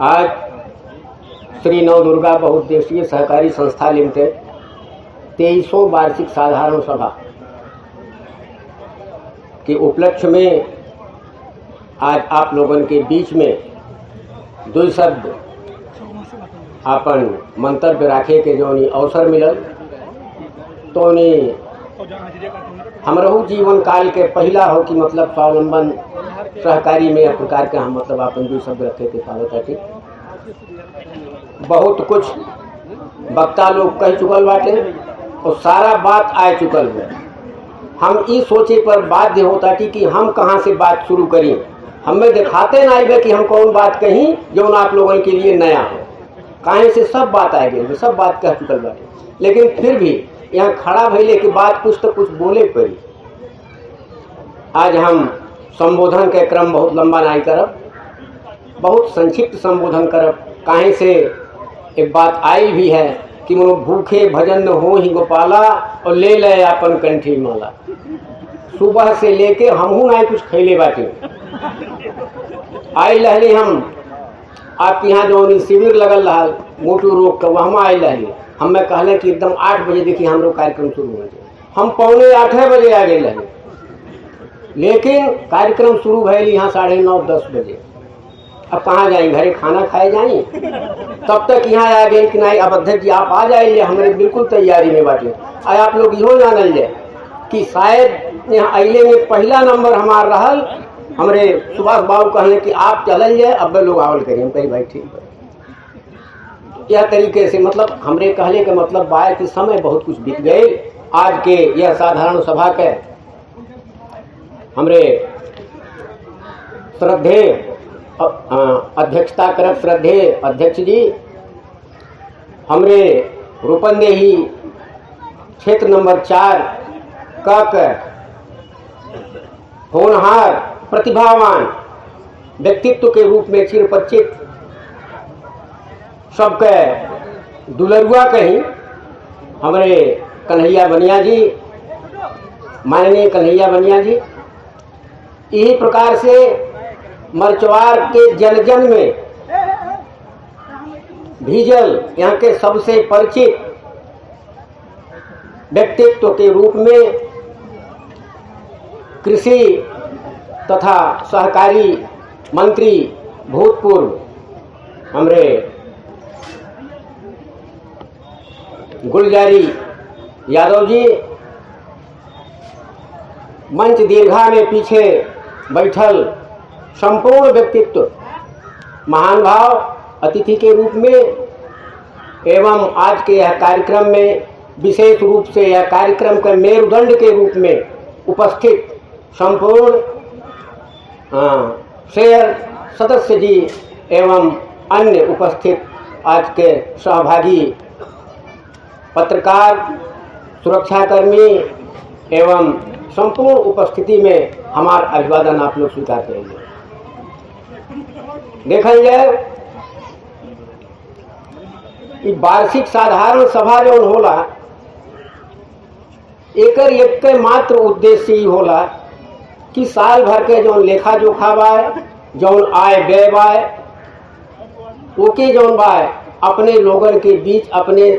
आज श्री नवदुर्गा बहुउद्देशीय सहकारी संस्था लिमिटेड 23वां वार्षिक साधारण सभा के उपलक्ष्य में आज आप लोगों के बीच में दो शब्द अपन मंतव्य राखे के जो अवसर मिलल तो हमरहू जीवन काल के पहला हो कि मतलब स्वावलंबन सहकारी में प्रकार के हम मतलब अपन दो शब्द रखे के पावत। बहुत कुछ वक्ता लोग कह चुकल बाटे और सारा बात आ चुकल है। हम ई सोचे पर बाध्य होता कि हम कहाँ से बात शुरू करें। हमें दिखाते ना आएगा कि हम कौन बात कहीं जो आप लोगों के लिए नया हो। कहीं से सब बात आ गई, सब बात कह चुकल बाटे, लेकिन फिर भी यहाँ खड़ा भइले के बाद कुछ तो कुछ बोले पड़ी। आज हम संबोधन के क्रम बहुत लंबा नहीं करब, बहुत संक्षिप्त संबोधन करब। कहीं से एक बात आई भी है कि मनो भूखे भजन हो ही गोपाला और ले ले अपन कंठी माला। सुबह से लेके हमहू नहीं कुछ खैले बाटे। आई लहले हम आपके यहाँ जो शिविर लगल रहा मोटू रोग का वहाँ आई लहले हमें कहले कि एकदम 8 बजे देखिए हमरो कार्यक्रम शुरू हो जाए। हम 7:45 बजे आ गए लगे, लेकिन कार्यक्रम शुरू भैल यहाँ 9:30-10 बजे। अब कहाँ जाए, घरे खाना खाए जाए। तब तक यहाँ आ गए कि नहीं अब अध्यक्ष जी आप आ जाइए, हमारे बिल्कुल तैयारी में बाटे। आज आप लोग इहो जानल जाए कि शायद यहाँ अइले में पहला नंबर हमार रहल। हमारे सुभाष बाबू कहले कि आप चलल जाए, अब लोग आवल करिए। हम कही भाई ठीक है। यह तरीके से मतलब हमरे कहले के मतलब बा कि समय बहुत कुछ बीत गए। आज के यह साधारण सभा के हमरे श्रद्धेय अध्यक्षता करब श्रद्धेय अध्यक्ष जी हमरे रूपंदेही क्षेत्र नंबर 4 कक होनहार प्रतिभावान व्यक्तित्व के रूप में चिरपरिचित सबके दुलरुआ कहीं हमारे कन्हैया बनिया जी, माननीय कन्हैया बनिया जी। यही प्रकार से मरचवार के जन जन में भीजल यहाँ के सबसे परिचित व्यक्तित्व के रूप में कृषि तथा सहकारी मंत्री भूतपूर्व हमरे गुलजारी यादव जी, मंच दीर्घा में पीछे बैठल संपूर्ण व्यक्तित्व महान भाव अतिथि के रूप में एवं आज के यह कार्यक्रम में विशेष रूप से यह कार्यक्रम के मेरुदंड के रूप में उपस्थित संपूर्ण शेयर सदस्य जी एवं अन्य उपस्थित आज के सहभागी पत्रकार सुरक्षाकर्मी एवं संपूर्ण उपस्थिति में हमार अभिवादन आप लोग स्वीकार करेंगे। देखल जाए कि वार्षिक साधारण सभा जो होला एकर एक मात्र उद्देश्य ही होला कि साल भर के जो लेखा जोखा बाय जौन आय व्यय बाय ओके जौन बाय अपने लोगन के बीच अपने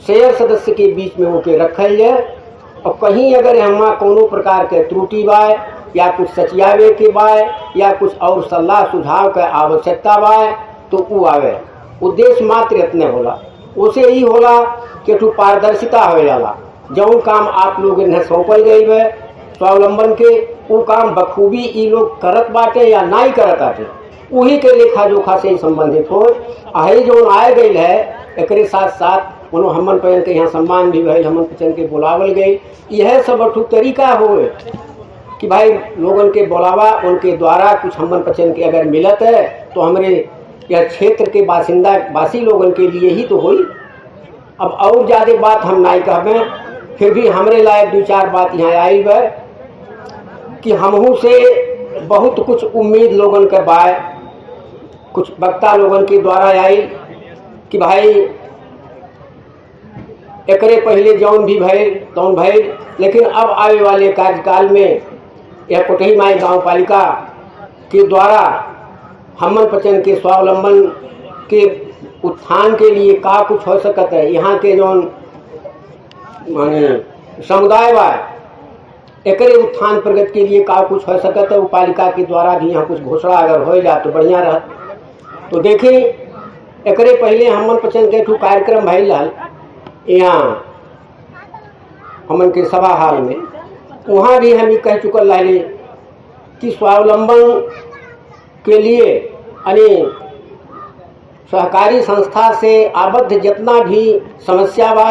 शेयर सदस्य के बीच में होके रखल जाए। और कहीं अगर हमारा कोनो प्रकार के त्रुटि बाय या कुछ सचियावे के बाय या कुछ और सलाह सुझाव के आवश्यकता बाय तो वो आवे। उद्देश्य मात्र इतने होला, उसे ही होला कि ठू पारदर्शिता हो जाला। जौन काम आप लोग इन्हें सौंपल गई है स्वावलंबन के वो काम बखूबी ई लोग करत बाटे या नहीं करत बाटे वही के लेखा जोखा से ही संबंधित हो। आई जो आए गई है एक साथ साथ उन्हों हमन पहन के यहाँ सम्मान भी भइल, हमन पचन के बुलावल गई। यह सब अठू तरीका हो कि भाई लोगन के बुलावा उनके द्वारा कुछ हमन पचन के अगर मिलत है तो हमारे यह क्षेत्र के वासी लोगन के लिए ही तो हुई। अब और ज़्यादा बात हम नहीं कहबे, फिर भी हमरे लायक 2-4 बात यहाँ आई है कि हमहू से बहुत कुछ उम्मीद लोगन के बाय कुछ वक्ता लोगन के द्वारा आई कि भाई एकरे पहले जौन भी भइल तौन भइल, लेकिन अब आने वाले कार्यकाल में यह कोटही माई गाँव पालिका के द्वारा हमन पचन के स्वावलंबन के उत्थान के लिए का कुछ हो सकत है, यहाँ के जो माने समुदाय बा एकरे उत्थान प्रगति के लिए का कुछ हो सकत है, वो पालिका के द्वारा भी यहाँ कुछ घोषणा अगर हो जा तो बढ़िया रह। तो देखिए एकरे पहले हमन पचन के ठू कार्यक्रम भइल रहल यहाँ हमन के सभा हाल में, वहाँ भी हम कह चुकल रहे कि स्वावलंबन के लिए यानी सहकारी संस्था से आबद्ध जितना भी समस्या बा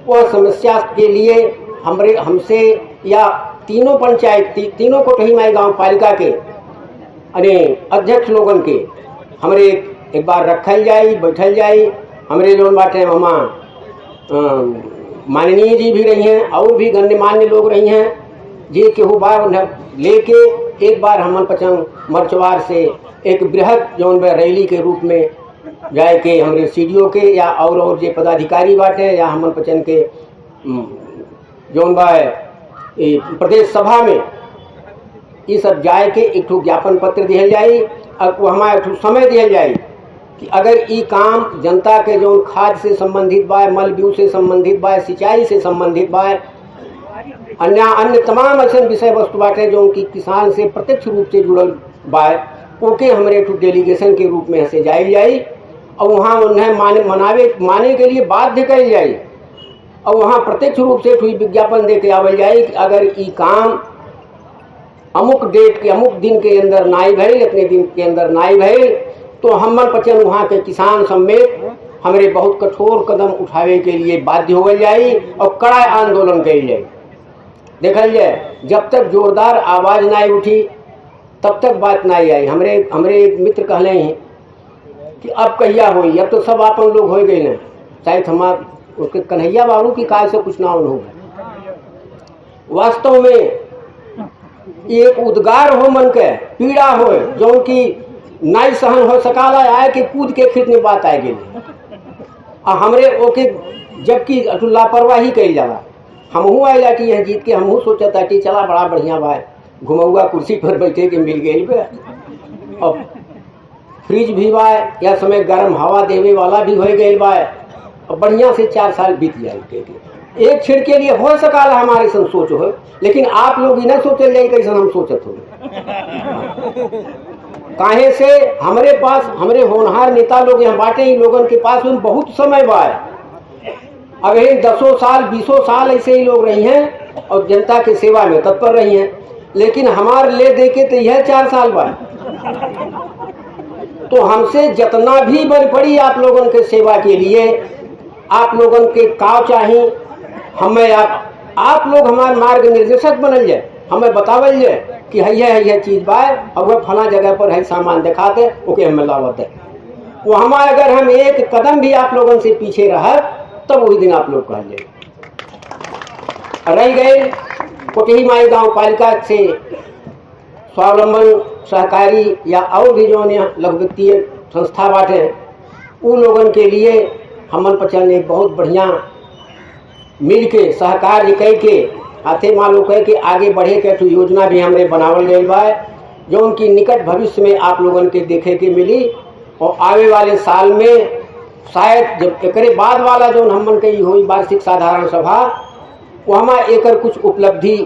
वह समस्या के लिए हमसे या तीनों पंचायत तीनों कोटही माई गांव पालिका के अरे अध्यक्ष लोगन के हमरे एक बार रखल जाई, बैठल जाई। हमरे जो बाटे वहाँ माननीय जी भी रही हैं और भी गण्यमान्य लोग रही हैं जी केहू बार लेके एक बार हमन पचंग मर्चवार से एक बृहद जौन रैली के रूप में जाए के हमरे सीडीओ के या और जे पदाधिकारी बाटे या हमन पचन के जौन बा प्रदेश सभा में ये सब जाए के एक ठो ज्ञापन पत्र दिहल जाई। अब वहाँ एक ठो समय दिहल जाई कि अगर ये काम जनता के जो खाद से संबंधित बा, मल बीउ से संबंधित बा, सिंचाई से संबंधित बा, अन्य तमाम ऐसे विषय वस्तु बाटे जो उनकी किसान से प्रत्यक्ष रूप से जुड़ल बा, ओके हमारे एक डेलीगेशन के रूप में से जाई जाई और वहाँ उन्हें माने के लिए बाध्य कल जाई और वहाँ प्रत्यक्ष रूप से विज्ञापन दे के आवल जाए कि अगर ये काम अमुक डेट के अमुक दिन के अंदर नाई भइल, इतने दिन के अंदर नाई भइल, तो हमन पचन वहाँ के किसान समेत हमारे बहुत कठोर कदम उठावे के लिए बाध्य हो जाए और कड़ा आंदोलन कल जाए। देखल जाए जब तक जोरदार आवाज़ ना उठी तब तक बात ना आई। हमरे एक मित्र कहले हैं कि अब कहिया होई, अब तो सब आपन लोग हो गए ना, शायद हमार उसके कन्हैया बाबू की काय से कुछ ना होगा। वास्तव में एक उद्गार हो मन के पीड़ा हो जो कि नाई सहन हो सकाला आए कि कूद के खित में बात आए गई हमरे ओके जबकि लापरवाही कही जाला। हमहू आए लाटी यह जीत के हमहू सोचा ताटी चला बड़ा बढ़िया बा, घुमौआ कुर्सी पर बैठे के मिल गई बे और फ्रिज भी बा या समय गर्म हवा देवे वाला भी हो गई बा और बढ़िया से 4 साल बीत जाए। एक क्षण के लिए हो सकाला हमारे सन सोच हो, लेकिन आप लोग ही ना सोचल जाए कैसे हम सोचत हो। काहे से हमारे पास हमारे होनहार नेता लोग यहाँ बाटे, इन लोगों के पास में बहुत समय बा। अब ये 10 साल 20 साल ऐसे ही लोग रही हैं और जनता की सेवा में तत्पर रही हैं, लेकिन हमारे ले दे के तो यह 4 साल बा। तो हमसे जितना भी बल पड़ी आप लोगों के सेवा के लिए, आप लोगों के काव चाहिए हमें आप लोग हमारे मार्ग निर्देशक बनल जाए, हमें बतावल जाए कि है चीज़ बा और वह फला जगह पर है सामान दिखा दे ओके हमें लावत है। वो हमारे अगर हम एक कदम भी आप लोगों से पीछे रह तब वही दिन आप लोग कह जाए। रह गए कोटही माई गांव पालिका से स्वावलंबन सहकारी या और भी जो लघु वित्तीय संस्था बाटे उन लोगों के लिए हमन पचन एक बहुत बढ़िया मिल के सहकार कह के हाथे मालूम कह के आगे बढ़े के तो योजना भी हमने बनावल गई बा जो उनकी निकट भविष्य में आप लोगों के देखे के मिली और आने वाले साल में शायद जब एक बाद वाला जो हमन के हुई वार्षिक साधारण सभा वहाँ एक कुछ उपलब्धि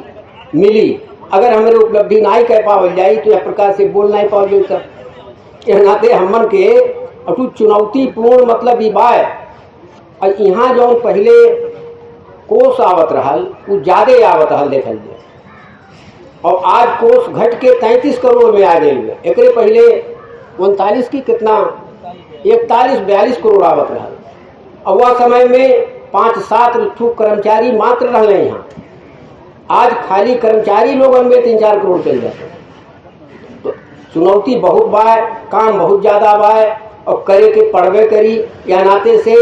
मिली। अगर हमारे उपलब्धि नहीं कह पावल जाए तो यह प्रकार से बोल नहीं पाओ सर नाते हमन के अटू चुनौतीपूर्ण मतलब ये बा। और यहाँ जो पहले कोष आवत रहल वो ज़्यादा आवत रहल देखल जाए और आज कोष घट के 33 करोड़ में आ गई। एक पहले 39 की कितना 41-42 करोड़ आवत रहल और वह समय में 5-7 कर्मचारी मात्र रहे यहाँ। आज खाली कर्मचारी लोगों में 3-4 करोड़ चल जाते। तो चुनौती बहुत बा, काम बहुत ज़्यादा बा और करे के पड़वे करी या नाते से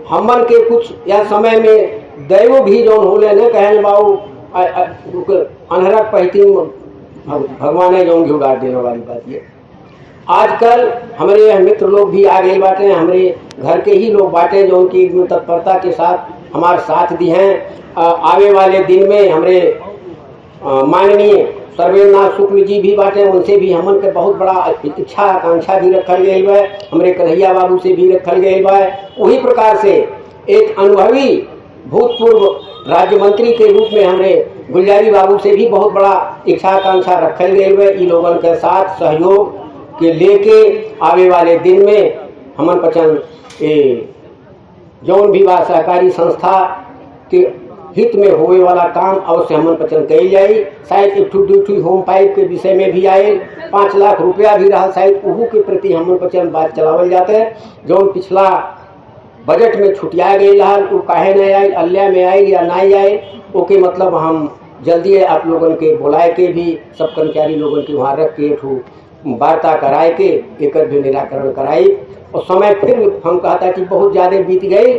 हमन के कुछ या समय में दैव भी जो होले न कहने बाबू अनहरक पहती भगवान है जो उड़ा देने वाली बात ये। आजकल हमारे मित्र लोग भी आ गए बाटे, हमारे घर के ही लोग बाटे जो उनकी तत्परता के साथ हमारे साथ दी हैं। आवे वाले दिन में हमारे माननीय सर्वेन्द्रनाथ शुक्ल जी भी बाटे, उनसे भी हमन के बहुत बड़ा इच्छा आकांक्षा भी रखल गई बा, हमारे कन्हैया बाबू से भी रखल गई बा। वही प्रकार से एक अनुभवी भूतपूर्व राज्य मंत्री के रूप में हमारे गुलजारी बाबू से भी बहुत बड़ा इच्छा आकांक्षा रखल गई बा। इन लोगों के साथ सहयोग के लेके आवे वाले दिन में हमन पचन जौन भी बा सहकारी संस्था के हित में होवे वाला काम अवश्य हमन पचन कही जाए। शायद एक ठू होम पाइप के विषय में भी आए 5 लाख रुपया भी रहा, शायद उहू के प्रति हमन पचन बात चलावल जाते हैं। जौन पिछला बजट में छुटिया गई रहा वो काहे नहीं आई, अल्लाह में आई या नहीं आई, ओके मतलब हम जल्दी आप लोगन के बुलाए के भी सब कर्मचारी लोगन के वहाँ रख के ठू वार्ता कराए के एक भी निराकरण कराई। और समय फिर हम कहता कि बहुत ज़्यादा बीत गई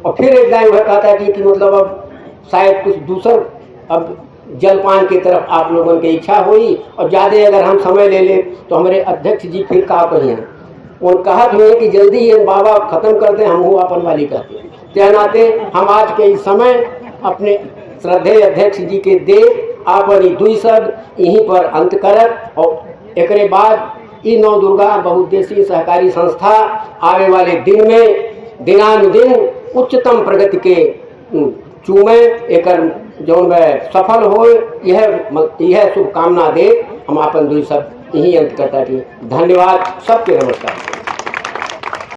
और फिर एक दाएँ वह कहता कि मतलब अब शायद कुछ दूसर अब जलपान की तरफ आप लोगों की इच्छा हुई और ज़्यादा अगर हम समय ले लें तो हमारे अध्यक्ष जी फिर कहा कही हैं उन कहा हुए कि जल्दी ये बाबा ख़त्म कर दें, हम वो अपन वाली कहते हैं। त्या नाते हम आज के इस समय अपने श्रद्धेय अध्यक्ष जी के दे अपनी 2 शब्द यहीं पर अंत करत और एक बाद ई नौ दुर्गा बहुउद्देशीय सहकारी संस्था आने वाले दिन में दिनानुदिन उच्चतम प्रगति के चूमे एक जौन सफल हो यह शुभकामना दे हम अपन 2 शब्द यही अंत करता थी। धन्यवाद, सबके नमस्कार।